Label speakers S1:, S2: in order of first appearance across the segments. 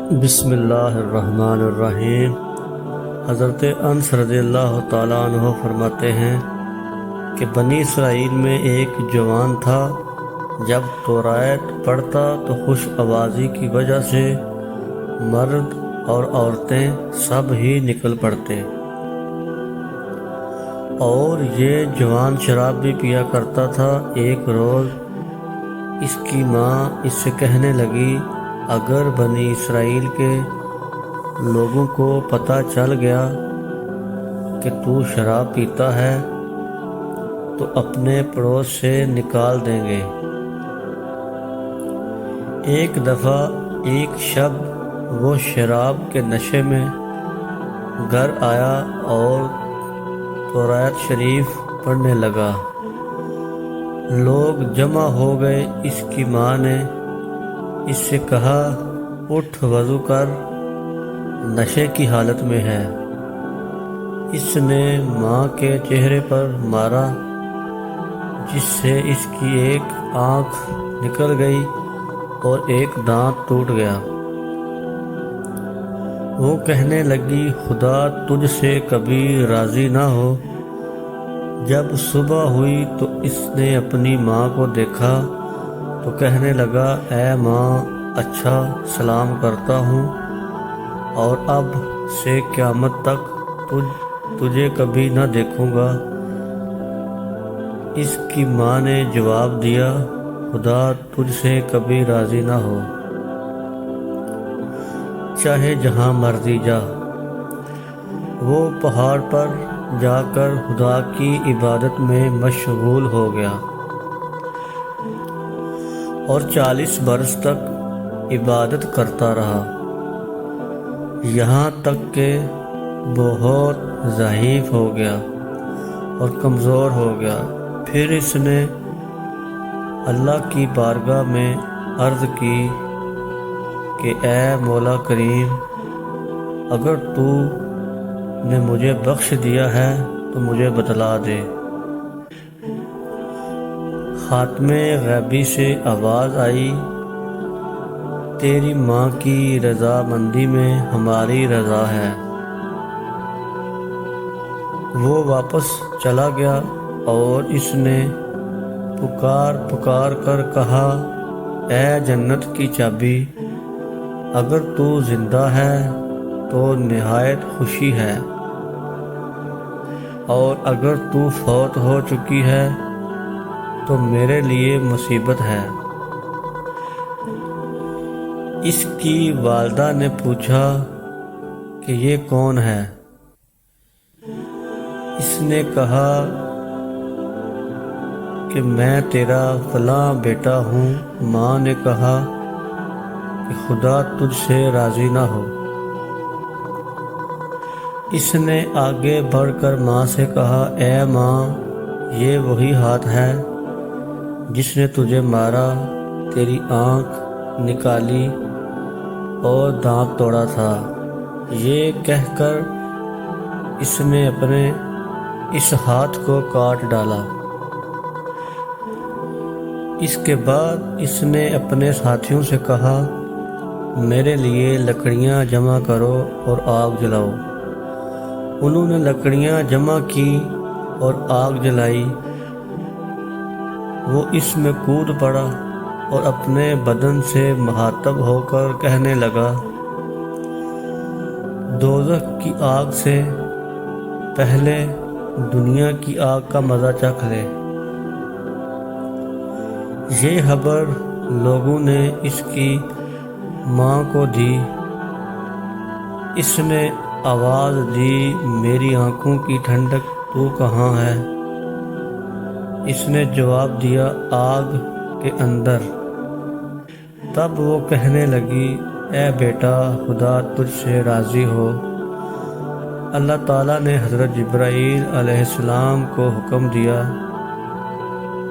S1: بسم اللہ الرحمن الرحیم۔ حضرت انس رضی اللہ تعالیٰ عنہ فرماتے ہیں کہ بنی اسرائیل میں ایک جوان تھا، جب تورات پڑھتا تو خوش آوازی کی وجہ سے مرد اور عورتیں سب ہی نکل پڑتے، اور یہ جوان شراب بھی پیا کرتا تھا۔ ایک روز اس کی ماں اس سے کہنے لگی، اگر بنی اسرائیل کے لوگوں کو پتہ چل گیا کہ تو شراب پیتا ہے تو اپنے پڑوس سے نکال دیں گے۔ ایک دفعہ ایک شب وہ شراب کے نشے میں گھر آیا اور تورات شریف پڑھنے لگا۔ لوگ جمع ہو گئے۔ اس کی ماں نے اس سے کہا، اٹھ وضو کر، نشے کی حالت میں ہے۔ اس نے ماں کے چہرے پر مارا، جس سے اس کی ایک آنکھ نکل گئی اور ایک دانت ٹوٹ گیا۔ وہ کہنے لگی، خدا تجھ سے کبھی راضی نہ ہو۔ جب صبح ہوئی تو اس نے اپنی ماں کو دیکھا تو کہنے لگا، اے ماں، اچھا سلام کرتا ہوں، اور اب سے قیامت تک تجھے کبھی نہ دیکھوں گا۔ اس کی ماں نے جواب دیا، خدا تجھ سے کبھی راضی نہ ہو، چاہے جہاں مرضی جا۔ وہ پہاڑ پر جا کر خدا کی عبادت میں مشغول ہو گیا، اور 40 برس تک عبادت کرتا رہا، یہاں تک کہ بہت ضعیف ہو گیا اور کمزور ہو گیا۔ پھر اس نے اللہ کی بارگاہ میں عرض کی کہ اے مولا کریم، اگر تو نے مجھے بخش دیا ہے تو مجھے بتلا دے۔ خاتمے غیبی سے آواز آئی، تیری ماں کی رضا مندی میں ہماری رضا ہے۔ وہ واپس چلا گیا اور اس نے پکار پکار کر کہا، اے جنت کی چابی، اگر تو زندہ ہے تو نہایت خوشی ہے، اور اگر تو فوت ہو چکی ہے تو میرے لیے مصیبت ہے۔ اس کی والدہ نے پوچھا کہ یہ کون ہے؟ اس نے کہا کہ میں تیرا فلاں بیٹا ہوں۔ ماں نے کہا کہ خدا تجھ سے راضی نہ ہو۔ اس نے آگے بڑھ کر ماں سے کہا، اے ماں، یہ وہی ہاتھ ہے جس نے تجھے مارا، تیری آنکھ نکالی اور دانت توڑا تھا۔ یہ کہہ کر اس نے اپنے اس ہاتھ کو کاٹ ڈالا۔ اس کے بعد اس نے اپنے ساتھیوں سے کہا، میرے لیے لکڑیاں جمع کرو اور آگ جلاؤ۔ انہوں نے لکڑیاں جمع کی اور آگ جلائی۔ وہ اس میں کود پڑا اور اپنے بدن سے محاطب ہو کر کہنے لگا، دوزخ کی آگ سے پہلے دنیا کی آگ کا مزہ چکھ لے۔ یہ خبر لوگوں نے اس کی ماں کو دی۔ اس نے آواز دی، میری آنکھوں کی ٹھنڈک تو کہاں ہے؟ اس نے جواب دیا، آگ کے اندر۔ تب وہ کہنے لگی، اے بیٹا، خدا تجھ سے راضی ہو۔ اللہ تعالیٰ نے حضرت جبرائیل علیہ السلام کو حکم دیا۔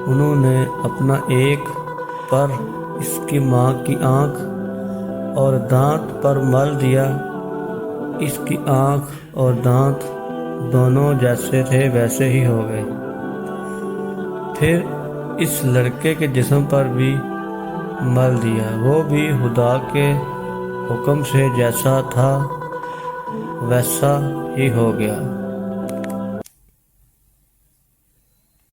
S1: انہوں نے اپنا ایک پر اس کی ماں کی آنکھ اور دانت پر مل دیا۔ اس کی آنکھ اور دانت دونوں جیسے تھے ویسے ہی ہو گئے۔ پھر اس لڑکے کے جسم پر بھی مل دیا، وہ بھی خدا کے حکم سے جیسا تھا ویسا ہی ہو گیا۔